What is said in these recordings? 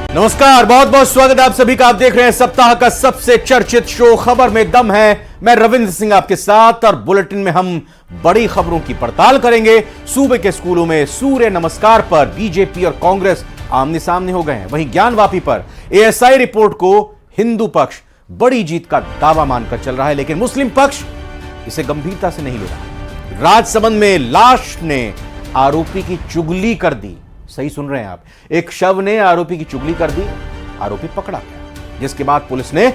नमस्कार, बहुत बहुत स्वागत है आप सभी का। आप देख रहे हैं सप्ताह का सबसे चर्चित शो खबर में दम है। मैं रविंद्र सिंह आपके साथ, और बुलेटिन में हम बड़ी खबरों की पड़ताल करेंगे। सूबे के स्कूलों में सूर्य नमस्कार पर बीजेपी और कांग्रेस आमने सामने हो गए हैं। वहीं ज्ञानवापी पर एएसआई रिपोर्ट को हिंदू पक्ष बड़ी जीत का दावा मानकर चल रहा है, लेकिन मुस्लिम पक्ष इसे गंभीरता से नहीं ले रहा। राजसमंद में लाश ने आरोपी की चुगली कर दी। सही सुन रहे हैं आप, एक शव ने आरोपी की चुगली कर दी। आरोपी पकड़ा गया, जिसके बाद पुलिस ने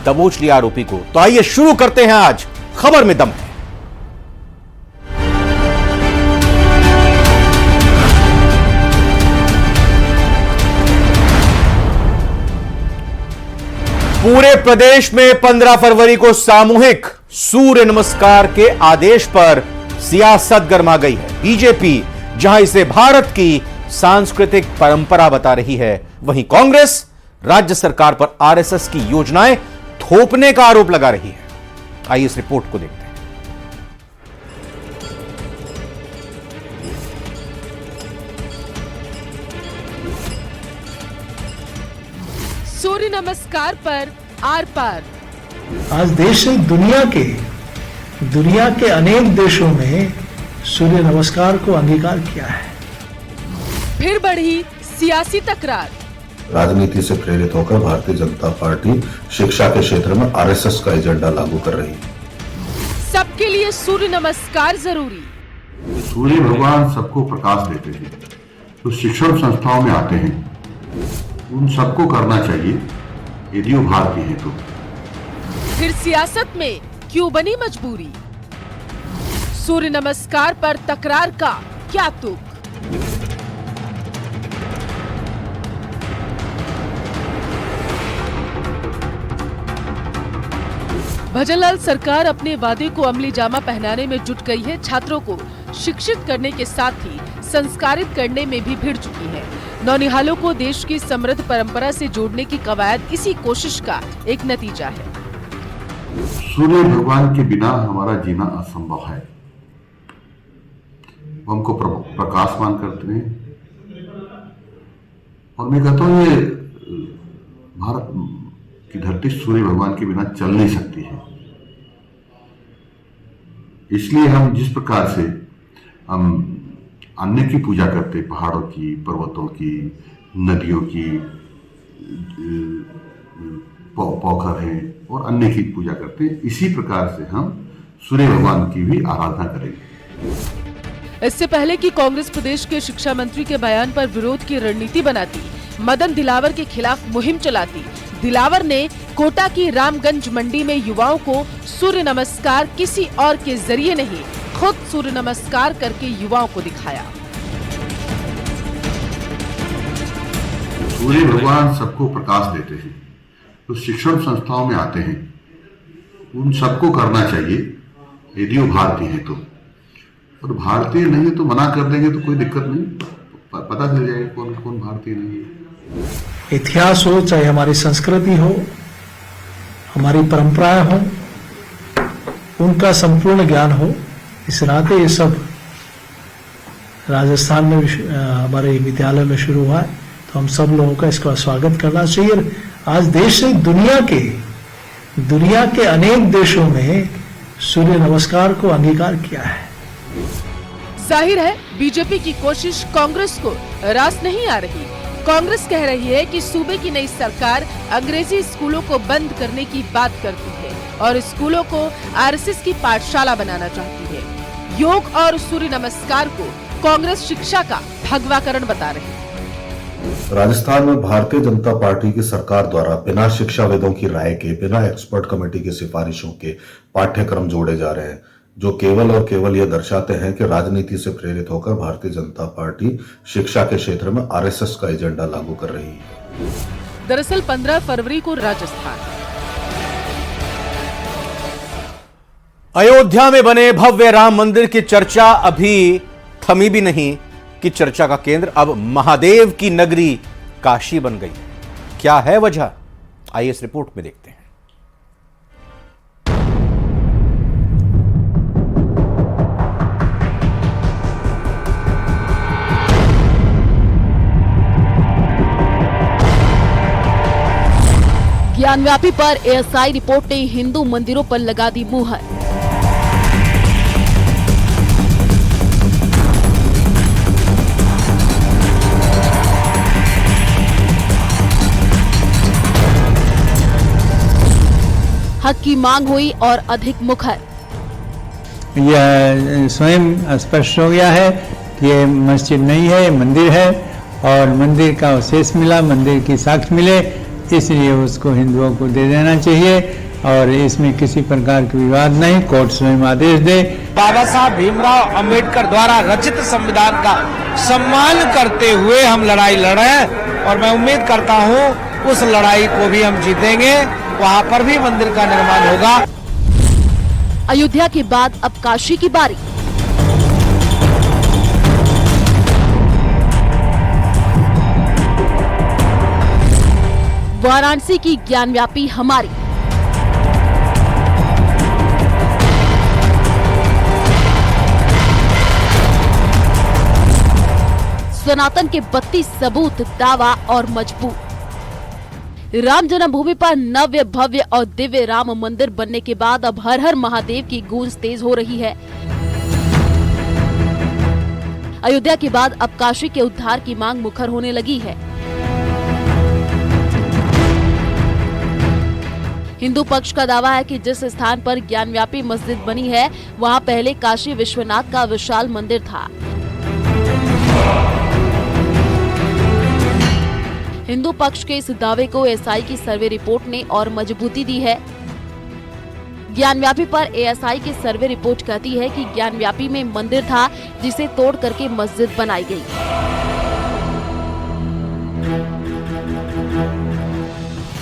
दबोच लिया आरोपी को। तो आइए शुरू करते हैं आज खबर में दम है। पूरे प्रदेश में 15 फरवरी को सामूहिक सूर्य नमस्कार के आदेश पर सियासत गरमा गई है। बीजेपी जहां इसे भारत की सांस्कृतिक परंपरा बता रही है, वहीं कांग्रेस राज्य सरकार पर आरएसएस की योजनाएं थोपने का आरोप लगा रही है। आइए इस रिपोर्ट को देखते हैं। सूर्य नमस्कार पर आर पार। आज देश से दुनिया के अनेक देशों में सूर्य नमस्कार को अंगीकार किया है। फिर बढ़ी सियासी तकरार। राजनीति से प्रेरित होकर भारतीय जनता पार्टी शिक्षा के क्षेत्र में आरएसएस का एजेंडा लागू कर रही है। सबके लिए सूर्य नमस्कार जरूरी। सूर्य भगवान सबको प्रकाश देते हैं, तो शिक्षण संस्थाओं में आते हैं, उन सबको करना चाहिए यदि वो भारतीय है तो। फिर सियासत में क्यों बनी मजबूरी? सूर्य नमस्कार पर तकरार का क्या तुक? भजनलाल सरकार अपने वादे को अमली जामा पहनाने में जुट गई है। छात्रों को शिक्षित करने के साथ ही संस्कारित करने में भी भिड़ चुकी है। नौनिहालों को देश की समृद्ध परंपरा से जोड़ने की कवायद इसी कोशिश का एक नतीजा है। सूर्य भगवान के बिना हमारा जीना असंभव है। हमको प्रकाशमान करते हैं, और मैं कहता हूँ ये भारत की धरती सूर्य भगवान के बिना चल नहीं सकती है। इसलिए हम जिस प्रकार से हम अन्य की पूजा करते, पहाड़ों की, पर्वतों की, नदियों की, पोखर हैं और अन्य की पूजा करते, इसी प्रकार से हम सूर्य भगवान की भी आराधना करेंगे। इससे पहले कि कांग्रेस प्रदेश के शिक्षा मंत्री के बयान पर विरोध की रणनीति बनाती, मदन दिलावर के खिलाफ मुहिम चलाती, दिलावर ने कोटा की रामगंज मंडी में युवाओं को सूर्य नमस्कार किसी और के जरिए नहीं, खुद सूर्य नमस्कार करके युवाओं को दिखाया। सूर्य भगवान सबको प्रकाश देते हैं, तो शिक्षण संस्थाओं में आते हैं, उन सबको करना चाहिए यदि वो भारतीय है तो। और भारतीय नहीं है तो मना कर देंगे तो कोई दिक्कत नहीं, पता चल जाएगा कौन कौन भारतीय नहीं है। इतिहास हो, चाहे हमारी संस्कृति हो, हमारी परंपराएं हो, उनका संपूर्ण ज्ञान हो। इस नाते ये सब राजस्थान में हमारे विद्यालय में शुरू हुआ है, तो हम सब लोगों का इसका स्वागत करना चाहिए। आज देश से दुनिया के अनेक देशों में सूर्य नमस्कार को अंगीकार किया है। जाहिर है बीजेपी की कोशिश कांग्रेस को रास नहीं आ रही। कांग्रेस कह रही है कि सूबे की नई सरकार अंग्रेजी स्कूलों को बंद करने की बात करती है और स्कूलों को आरएसएस की पाठशाला बनाना चाहती है। योग और सूर्य नमस्कार को कांग्रेस शिक्षा का भगवाकरण बता रही है। राजस्थान में भारतीय जनता पार्टी की सरकार द्वारा बिना शिक्षाविदों की राय के, बिना एक्सपर्ट कमेटी की सिफारिशों के पाठ्यक्रम जोड़े जा रहे हैं, जो केवल और केवल यह दर्शाते हैं कि राजनीति से प्रेरित होकर भारतीय जनता पार्टी शिक्षा के क्षेत्र में आरएसएस का एजेंडा लागू कर रही है। दरअसल 15 फरवरी को राजस्थान अयोध्या में बने भव्य राम मंदिर की चर्चा अभी थमी भी नहीं कि चर्चा का केंद्र अब महादेव की नगरी काशी बन गई। क्या है वजह? आइए इस रिपोर्ट में देखते हैं। ज्ञानव्यापी पर एएसआई रिपोर्ट ने हिंदू मंदिरों पर लगा दी मुहर। हक की मांग हुई और अधिक मुखर। यह स्वयं स्पष्ट हो गया है कि ये मस्जिद नहीं है, ये मंदिर है और मंदिर का अवशेष मिला, मंदिर की साक्ष्य मिले, इसलिए उसको हिंदुओं को दे देना चाहिए और इसमें किसी प्रकार का विवाद नहीं, कोर्ट स्वयं आदेश दे। बाबा साहब भीमराव अंबेडकर द्वारा रचित संविधान का सम्मान करते हुए हम लड़ाई लड़े और मैं उम्मीद करता हूँ उस लड़ाई को भी हम जीतेंगे, वहाँ पर भी मंदिर का निर्माण होगा। अयोध्या के बाद अब काशी की बारी। वाराणसी की ज्ञानव्यापी हमारी। सनातन के 32 सबूत, दावा और मजबूत। राम जन्मभूमि पर नव्य भव्य और दिव्य राम मंदिर बनने के बाद अब हर हर महादेव की गूंज तेज हो रही है। अयोध्या के बाद अब काशी के उद्धार की मांग मुखर होने लगी है। हिंदू पक्ष का दावा है कि जिस स्थान पर ज्ञानव्यापी मस्जिद बनी है वहां पहले काशी विश्वनाथ का विशाल मंदिर था। हिंदू पक्ष के इस दावे को एएसआई की सर्वे रिपोर्ट ने और मजबूती दी है। ज्ञानव्यापी पर एएसआई की सर्वे रिपोर्ट कहती है कि ज्ञानव्यापी में मंदिर था जिसे तोड़ करके मस्जिद बनाई गई।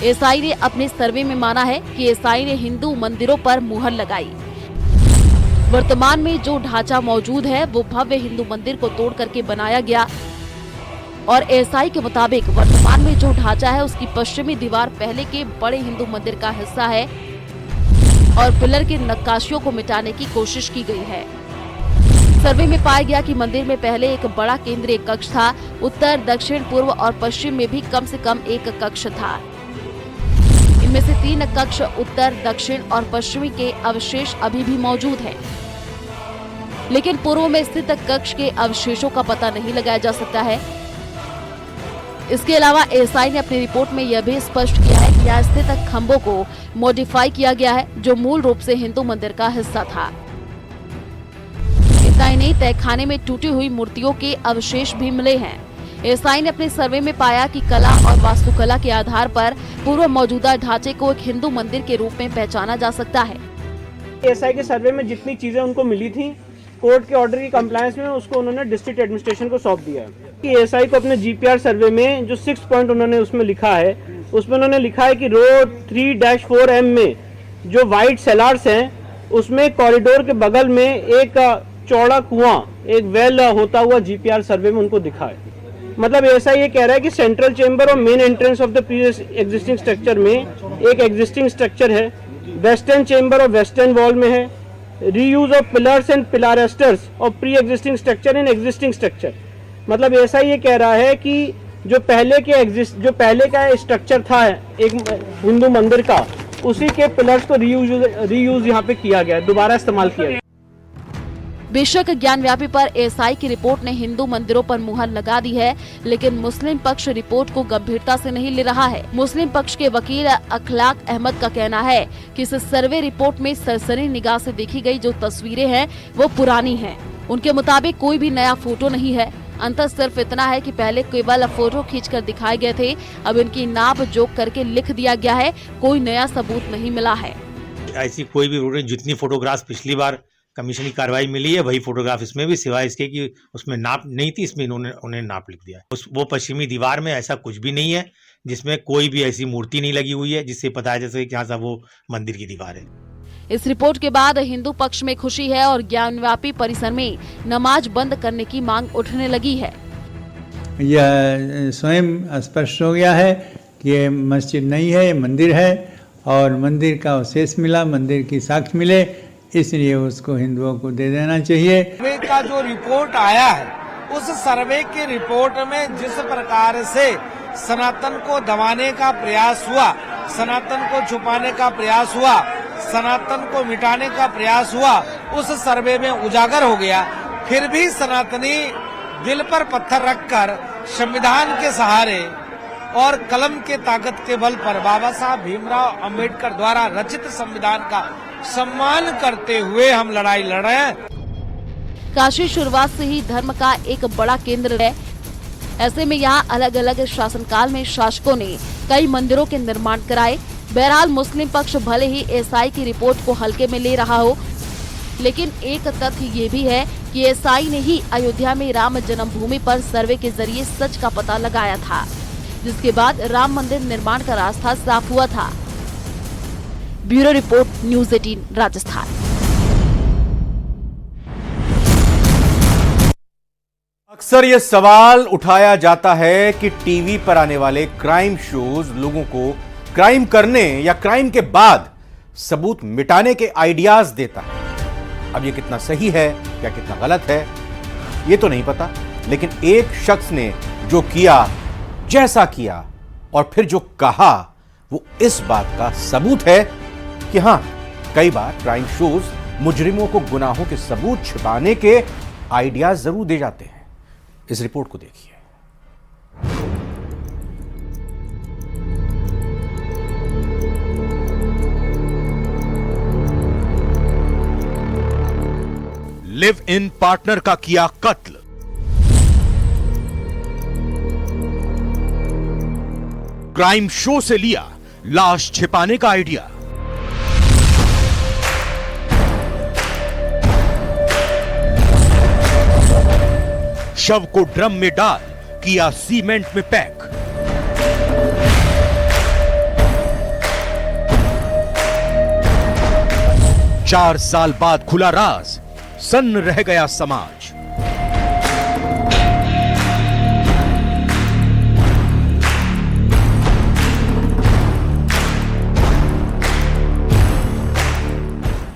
एएसआई ने अपने सर्वे में माना है कि एएसआई ने हिंदू मंदिरों पर मुहर लगाई। वर्तमान में जो ढांचा मौजूद है वो भव्य हिंदू मंदिर को तोड़ करके बनाया गया और एएसआई के मुताबिक वर्तमान में जो ढांचा है उसकी पश्चिमी दीवार पहले के बड़े हिंदू मंदिर का हिस्सा है और पिलर की नक्काशियों को मिटाने की कोशिश की गई है। सर्वे में पाया गया कि मंदिर में पहले एक बड़ा केंद्रीय कक्ष था। उत्तर, दक्षिण, पूर्व और पश्चिम में भी कम से कम एक कक्ष था। इनमें से 3 कक्ष उत्तर, दक्षिण और पश्चिमी के अवशेष अभी भी मौजूद हैं, लेकिन पूर्व में स्थित कक्ष के अवशेषों का पता नहीं लगाया जा सकता है। इसके अलावा एएसआई ने अपनी रिपोर्ट में यह भी स्पष्ट किया है कि यहाँ स्थित खंभों को मॉडिफाई किया गया है जो मूल रूप से हिंदू मंदिर का हिस्सा था। इतना ही नहीं, तहखाने में टूटी हुई मूर्तियों के अवशेष भी मिले हैं। एएसआई ने अपने सर्वे में पाया कि कला और वास्तुकला के आधार पर पूर्व मौजूदा ढांचे को एक हिंदू मंदिर के रूप में पहचाना जा सकता है। एएसआई के सर्वे में जितनी चीजें उनको मिली थी कोर्ट के ऑर्डर की कंप्लायंस में उसको उन्होंने डिस्ट्रिक्ट एडमिनिस्ट्रेशन को सौंप दिया है। कि एएसआई को अपने जीपीआर सर्वे में जो 6 पॉइंट उन्होंने उसमें लिखा है उसमें उन्होंने लिखा है कि रोड 3-4M में जो वाइट सेलार्स हैं उसमें कॉरिडोर के बगल में एक चौड़ा कुआं, एक वेल होता हुआ जीपीआर सर्वे में उनको दिखा है। मतलब एएसआई ये कह रहा है कि सेंट्रल चेंबर और main entrance of the previous existing structure में एक एग्जिस्टिंग स्ट्रक्चर है, वेस्टर्न चेंबर और वेस्टर्न वॉल में है, रीयूज ऑफ पिलर्स एंड पिलारेस्टर्स और pre existing structure in existing structure. मतलब ऐसा ये कह रहा है कि जो पहले का स्ट्रक्चर था एक हिंदू मंदिर का, उसी के पिलर्स को रीयूज यहाँ पे किया गया, दोबारा इस्तेमाल किया गया। बेशक ज्ञानव्यापी पर एएसआई की रिपोर्ट ने हिंदू मंदिरों पर मुहर लगा दी है, लेकिन मुस्लिम पक्ष रिपोर्ट को गंभीरता से नहीं ले रहा है। मुस्लिम पक्ष के वकील अखलाक अहमद का कहना है कि इस सर्वे रिपोर्ट में सरसरी निगाह से देखी गई जो तस्वीरें हैं वो पुरानी हैं। उनके मुताबिक कोई भी नया फोटो नहीं है, अंतर सिर्फ इतना है कि पहले केवल फोटो खींचकर दिखाए गए थे, अब इनकी नाप जोक करके लिख दिया गया है, कोई नया सबूत नहीं मिला है। ऐसी कोई भी जितनी फोटोग्राफ पिछली बार कमीशन की कार्रवाई मिली है वही फोटोग्राफ इसमें भी, सिवाय इसके कि उसमें नाप नहीं थी, इसमें उन्हें नाप लिख दिया है। वो पश्चिमी दीवार में ऐसा कुछ भी नहीं है जिसमें कोई भी ऐसी मूर्ति नहीं लगी हुई है जिससे पता है जैसे कि यहाँ सब वो मंदिर की दीवार है। इस रिपोर्ट के बाद हिंदू पक्ष में खुशी है और ज्ञानव्यापी परिसर में नमाज बंद करने की मांग उठने लगी है। यह स्वयं स्पष्ट हो गया है कि ये मस्जिद नहीं है, ये मंदिर है और मंदिर का अवशेष मिला, मंदिर की साक्ष्य मिले, इसलिए उसको हिंदुओं को दे देना चाहिए। सर्वे का जो रिपोर्ट आया है उस सर्वे की रिपोर्ट में जिस प्रकार से सनातन को दबाने का प्रयास हुआ, सनातन को छुपाने का प्रयास हुआ, सनातन को मिटाने का प्रयास हुआ, उस सर्वे में उजागर हो गया। फिर भी सनातनी दिल पर पत्थर रखकर संविधान के सहारे और कलम के ताकत के बल पर बाबा साहब भीमराव अंबेडकर द्वारा रचित संविधान का सम्मान करते हुए हम लड़ाई लड़ रहे हैं। काशी शुरुआत से ही धर्म का एक बड़ा केंद्र है। ऐसे में यहाँ अलग अलग शासनकाल में शासकों ने कई मंदिरों के निर्माण कराए। बहरहाल मुस्लिम पक्ष भले ही एसआई की रिपोर्ट को हल्के में ले रहा हो, लेकिन एक तथ्य ये भी है कि एसआई ने ही अयोध्या में राम जन्मभूमि पर सर्वे के जरिए सच का पता लगाया था, जिसके बाद राम मंदिर निर्माण का रास्ता साफ हुआ था। Bureau report, news 18 Rajasthan. अक्सर ये सवाल उठाया जाता है कि टीवी पर आने वाले क्राइम शोज लोगों को क्राइम करने या क्राइम के बाद सबूत मिटाने के आइडियाज देता है। अब ये कितना सही है या कितना गलत है ये तो नहीं पता, लेकिन एक शख्स ने जो किया, जैसा किया और फिर जो कहा, वो इस बात का सबूत है कि हां, कई बार क्राइम शोज मुजरिमों को गुनाहों के सबूत छिपाने के आइडियाज जरूर दे जाते हैं। इस रिपोर्ट को देखिए। लिव इन पार्टनर का किया कत्ल। क्राइम शो से लिया लाश छिपाने का आइडिया। शव को ड्रम में डाल किया सीमेंट में पैक। चार साल बाद खुला राज, सन्न रह गया समाज।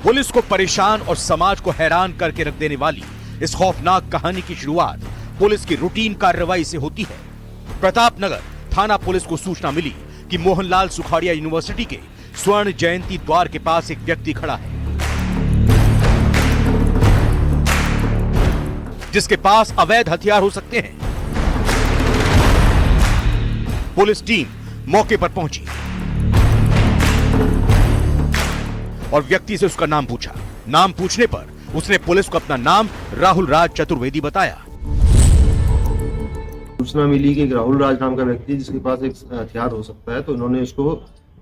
पुलिस को परेशान और समाज को हैरान करके रख देने वाली इस खौफनाक कहानी की शुरुआत पुलिस की रूटीन कार्रवाई से होती है। प्रतापनगर थाना पुलिस को सूचना मिली कि मोहनलाल सुखाड़िया यूनिवर्सिटी के स्वर्ण जयंती द्वार के पास एक व्यक्ति खड़ा है, जिसके पास अवैध हथियार हो सकते हैं। पुलिस टीम मौके पर पहुंची और व्यक्ति से उसका नाम पूछा। नाम पूछने पर उसने पुलिस को अपना नाम राहुल राज चतुर्वेदी बताया। सूचना मिली कि राहुल राज नाम का व्यक्ति जिसके पास एक हथियार हो सकता है, तो उन्होंने उसको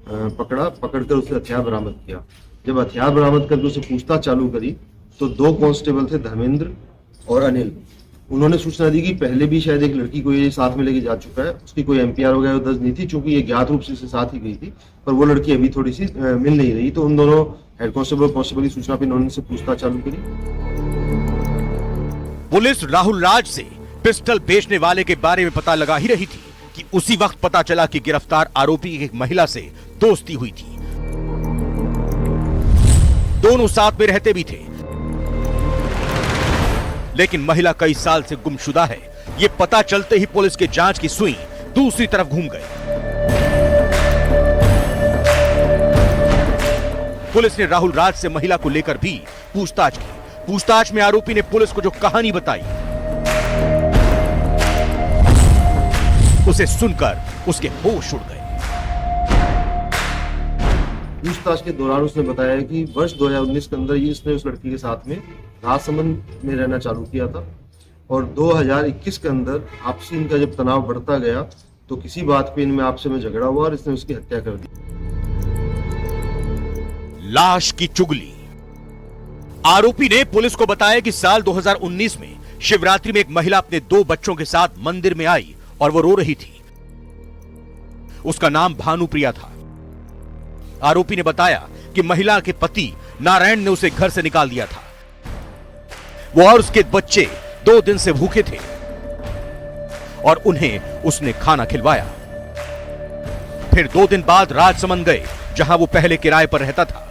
पकड़कर उससे हथियार बरामद किया। जब हथियार बरामद करके उसे पूछताछ चालू करी तो दो कांस्टेबल थे, धर्मेंद्र और अनिल। उन्होंने सूचना दी कि पहले भी शायद एक लड़की को ये साथ में लेके जा चुका है, उसकी कोई एमपीआर वगैरह दर्ज नहीं थी, चूंकि ये ज्ञात रूप से इसके साथ ही गई थी, पर वो लड़की अभी थोड़ी सी मिल नहीं रही। तो उन दोनों हेड कांस्टेबल और कांस्टेबल की सूचना पर इन्होंने से पूछताछ चालू करी। पुलिस राहुल राज से पिस्टल बेचने वाले के बारे में पता लगा ही रही थी कि उसी वक्त पता चला कि गिरफ्तार आरोपी की एक महिला से दोस्ती हुई थी। दोनों साथ में रहते भी थे, लेकिन महिला कई साल से गुमशुदा है। ये पता चलते ही पुलिस के जांच की सुई दूसरी तरफ घूम गई। पुलिस ने राहुल राज से महिला को लेकर भी पूछताछ की। पूछताछ में आरोपी ने पुलिस को जो कहानी बताई, उसे सुनकर उसके होश उड़ गए। पूछताछ के दौरान उसने बताया कि वर्ष 2019 के अंदर इसने उस लड़की के साथ में राजसमंद में रहना चालू किया था और 2021 के अंदर आपसी इनका जब तनाव बढ़ता गया तो किसी बात पे इनमें आपसे में झगड़ा हुआ और इसने उसकी हत्या कर दी। लाश की चुगली। आरोपी ने पुलिस को बताया कि साल 2019 में शिवरात्रि में एक महिला अपने 2 बच्चों के साथ मंदिर में आई और वो रो रही थी। उसका नाम भानुप्रिया था। आरोपी ने बताया कि महिला के पति नारायण ने उसे घर से निकाल दिया था। वो और उसके बच्चे 2 दिन से भूखे थे और उन्हें उसने खाना खिलवाया। फिर 2 दिन बाद राजसमंद गए, जहां वो पहले किराए पर रहता था।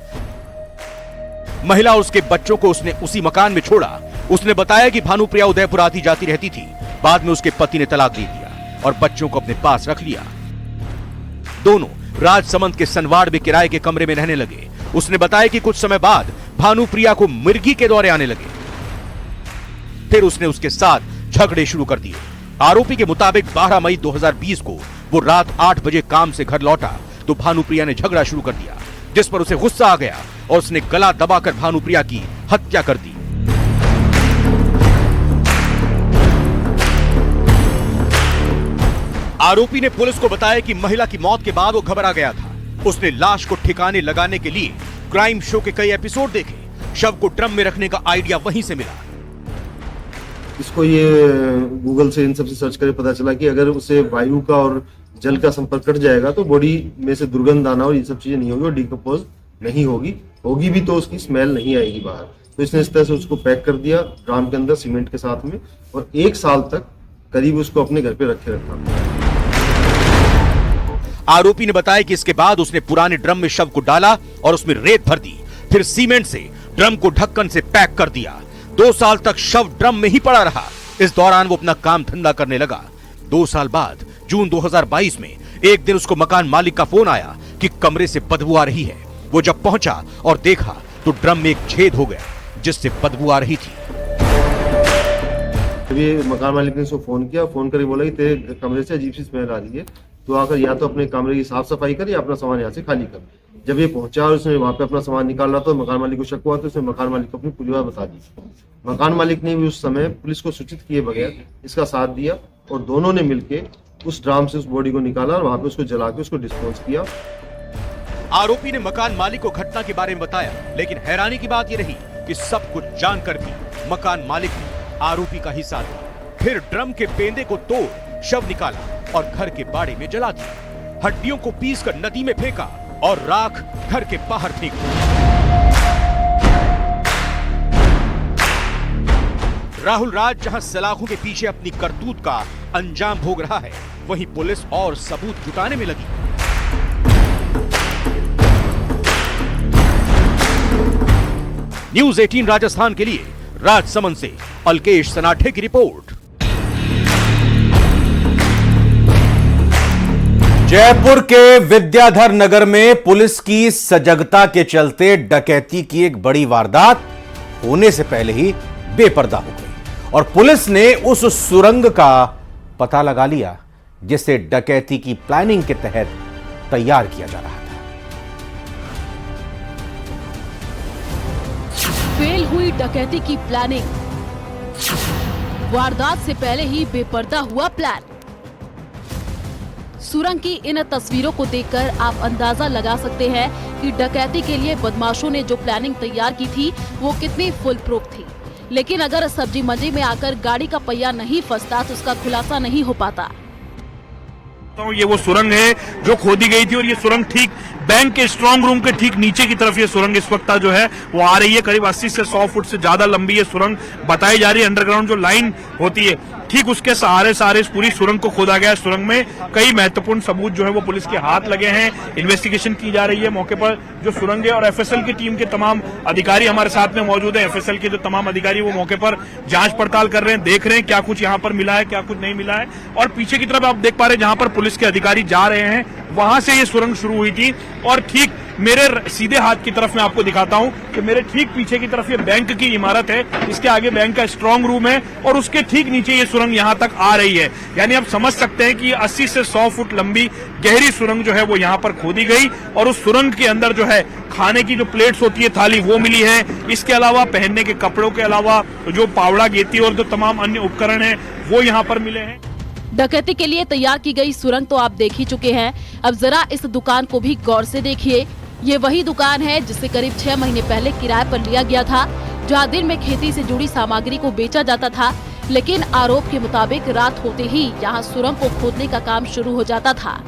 महिला और उसके बच्चों को उसने उसी मकान में छोड़ा। उसने बताया कि भानुप्रिया उदयपुर आती जाती रहती थी। बाद में उसके पति ने तलाक दे दिया और बच्चों को अपने पास रख लिया। दोनों राजसमंद के सनवाड़ में किराए के कमरे में रहने लगे। उसने बताया कि कुछ समय बाद भानुप्रिया को मिर्गी के दौरे आने लगे, फिर उसने उसके साथ झगड़े शुरू कर दिए। आरोपी के मुताबिक 12 मई 2020 को वो रात 8 बजे काम से घर लौटा तो भानुप्रिया ने झगड़ा शुरू कर दिया, जिस पर उसे गुस्सा आ गया और उसने गला दबाकर भानुप्रिया की हत्या कर दी। आरोपी ने पुलिस को बताया कि महिला की मौत के बाद वो घबरा गया था। उसने लाश को ठिकाने लगाने के लिए क्राइम शो के कई एपिसोड देखे। शव को ड्रम में रखने का आइडिया वहीं से मिला। इसको ये गूगल से इन सबसे सर्च करके पता चला कि अगर उसे वायु का और जल का संपर्क कट जाएगा तो बॉडी में से दुर्गंध आना और ये सब चीजें नहीं होगी और डिकम्पोज नहीं होगी भी तो उसकी स्मेल नहीं आएगी बाहर। तो इसने इस तरह से उसको पैक कर दिया ड्राम के अंदर सीमेंट के साथ में और 1 साल तक करीब उसको अपने घर पे रखे रखा। आरोपी ने बताया कि इसके बाद उसने पुराने ड्रम में शव को डाला और उसमें रेत भर दी, फिर सीमेंट से ड्रम को ढक्कन से पैक कर दिया। 2 साल तक शव ड्रम में ही पड़ा रहा। इस दौरान वो अपना काम धंधा करने लगा। 2 साल बाद जून 2022 में एक दिन उसको मकान मालिक का फोन आया कि कमरे से बदबू आ रही है। वो जब पहुंचा और देखा तो ड्रम में एक छेद हो गया जिससे बदबू आ रही थी। तब ये मकान मालिक ने उसको फोन किया, फोन करके बोला कि तेरे कमरे से अजीब सी स्मेल आ रही है, तो आकर या तो अपने कमरे की साफ सफाई कर या अपना सामान यहाँ से खाली कर। जब ये पहुंचा और उसने वहां पे अपना सामान निकाल रहा तो मकान मालिक को शक हुआ तो उसने मकान मालिक को अपनी पूरी बात बता दी। मकान मालिक ने भी उस समय पुलिस को सूचित किए बगैर इसका साथ दिया और दोनों ने मिलकर उस ड्राम से उस बॉडी को निकाला और वहां पे उसको जला के उसको डिस्पोज किया। आरोपी ने मकान मालिक को घटना के बारे में बताया, लेकिन हैरानी की बात यह रही कि सब कुछ जानकर भी मकान मालिक ने आरोपी का ही साथ दिया। फिर ड्रम के पेंदे को तोड़ शव निकाला और घर के बाड़े में जला दिया। हड्डियों को पीसकर नदी में फेंका और राख घर के बाहर फेंक दी। राहुल राज जहां सलाखों के पीछे अपनी करतूत का अंजाम भोग रहा है, वहीं पुलिस और सबूत जुटाने में लगी। न्यूज़ 18 राजस्थान के लिए राजसमंद से अलकेश सनाठे की रिपोर्ट। जयपुर के विद्याधर नगर में पुलिस की सजगता के चलते डकैती की एक बड़ी वारदात होने से पहले ही बेपर्दा हो गई और पुलिस ने उस सुरंग का पता लगा लिया जिसे डकैती की प्लानिंग के तहत तैयार किया जा रहा था। फेल हुई डकैती की प्लानिंग, वारदात से पहले ही बेपर्दा हुआ प्लान। सुरंग की इन तस्वीरों को देखकर आप अंदाजा लगा सकते हैं कि डकैती के लिए बदमाशों ने जो प्लानिंग तैयार की थी वो कितनी फुल प्रूफ थी। लेकिन अगर सब्जी मंडी में आकर गाड़ी का पहिया नहीं फंसता तो उसका खुलासा नहीं हो पाता। तो ये वो सुरंग है जो खोदी गई थी और ये सुरंग ठीक बैंक के स्ट्रांग रूम के ठीक नीचे की तरफ ये सुरंग इस वक्त जो है वो आ रही है। करीब 80 से 100 फुट से ज्यादा लंबी ये सुरंग बताई जा रही है। अंडरग्राउंड जो लाइन होती है ठीक उसके सहारे इस पूरी सुरंग को खोदा गया है। सुरंग में कई महत्वपूर्ण सबूत जो है वो पुलिस के हाथ लगे हैं। इन्वेस्टिगेशन की जा रही है मौके पर जो सुरंग है और एफएसएल की टीम के तमाम अधिकारी हमारे साथ में मौजूद है। एफएसएल के जो तमाम अधिकारी वो मौके पर जांच पड़ताल कर रहे हैं, देख रहे हैं क्या कुछ यहाँ पर मिला है, क्या कुछ नहीं मिला है। और पीछे की तरफ आप देख पा रहे हैं जहां पर पुलिस के अधिकारी जा रहे हैं वहां से ये सुरंग शुरू हुई थी और ठीक मेरे सीधे हाथ की तरफ मैं आपको दिखाता हूं कि मेरे ठीक पीछे की तरफ ये बैंक की इमारत है, इसके आगे बैंक का स्ट्रांग रूम है और उसके ठीक नीचे ये सुरंग यहां तक आ रही है। यानी आप समझ सकते हैं कि 80 से 100 फुट लंबी गहरी सुरंग जो है वो यहां पर खोदी गई और उस सुरंग के अंदर जो है खाने की जो प्लेट्स होती है थाली वो मिली है। इसके अलावा पहनने के कपड़ों के अलावा जो पावड़ा गेती और जो तमाम अन्य उपकरण है वो यहाँ पर मिले हैं। डकैती के लिए तैयार की गई सुरंग तो आप देख ही चुके हैं। अब जरा इस दुकान को भी गौर से देखिए। ये वही दुकान है जिसे करीब 6 महीने पहले किराए पर लिया गया था, जहां दिन में खेती से जुड़ी सामग्री को बेचा जाता था। लेकिन आरोप के मुताबिक रात होते ही यहां सुरंग को खोदने का काम शुरू हो जाता था।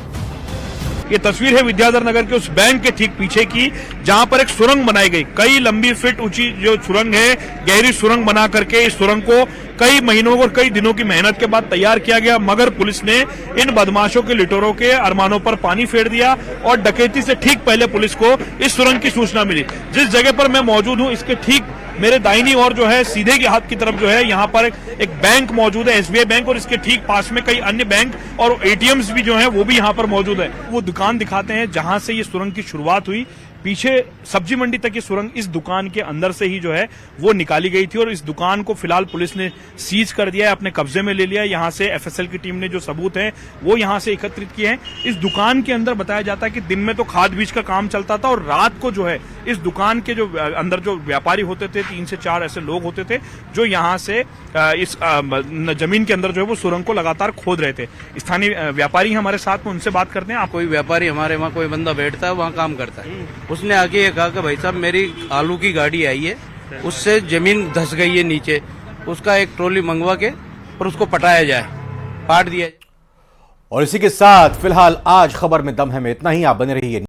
ये तस्वीर है विद्याधर नगर के उस बैंक के ठीक पीछे की जहां पर एक सुरंग बनाई गई। कई लंबी फीट ऊंची जो सुरंग है, गहरी सुरंग बना करके इस सुरंग को कई महीनों और कई दिनों की मेहनत के बाद तैयार किया गया। मगर पुलिस ने इन बदमाशों के लिटोरों के अरमानों पर पानी फेर दिया और डकैती से ठीक पहले पुलिस को इस सुरंग की सूचना मिली। जिस जगह पर मैं मौजूद हूं इसके ठीक मेरे दाहिनी ओर जो है सीधे के हाथ की तरफ जो है यहाँ पर एक बैंक मौजूद है, SBI बैंक, और इसके ठीक पास में कई अन्य बैंक और ATMs भी जो है वो भी यहाँ पर मौजूद है। वो दुकान दिखाते हैं जहां से ये सुरंग की शुरुआत हुई। पीछे सब्जी मंडी तक की सुरंग इस दुकान के अंदर से ही जो है वो निकाली गई थी और इस दुकान को फिलहाल पुलिस ने सीज कर दिया है, अपने कब्जे में ले लिया। यहाँ से FSL की टीम ने जो सबूत है वो यहाँ से एकत्रित किए हैं। इस दुकान के अंदर बताया जाता है कि दिन में तो खाद बीज का काम चलता था और रात को जो है इस दुकान के जो अंदर जो व्यापारी होते थे, 3 से 4 ऐसे लोग होते थे जो यहाँ से इस जमीन के अंदर जो है वो सुरंग को लगातार खोद रहे थे। स्थानीय व्यापारी हमारे साथ में, उनसे बात करते हैं। आप कोई व्यापारी हमारे वहाँ कोई बंदा बैठता है, वहाँ काम करता है, उसने आके ये कहा कि भाई साहब मेरी आलू की गाड़ी आई है, उससे जमीन धस गई है नीचे, उसका एक ट्रॉली मंगवा के और उसको पटाया जाए, पाट दिया जाए। और इसी के साथ फिलहाल आज खबर में दम है में इतना ही। आप बने रहिए।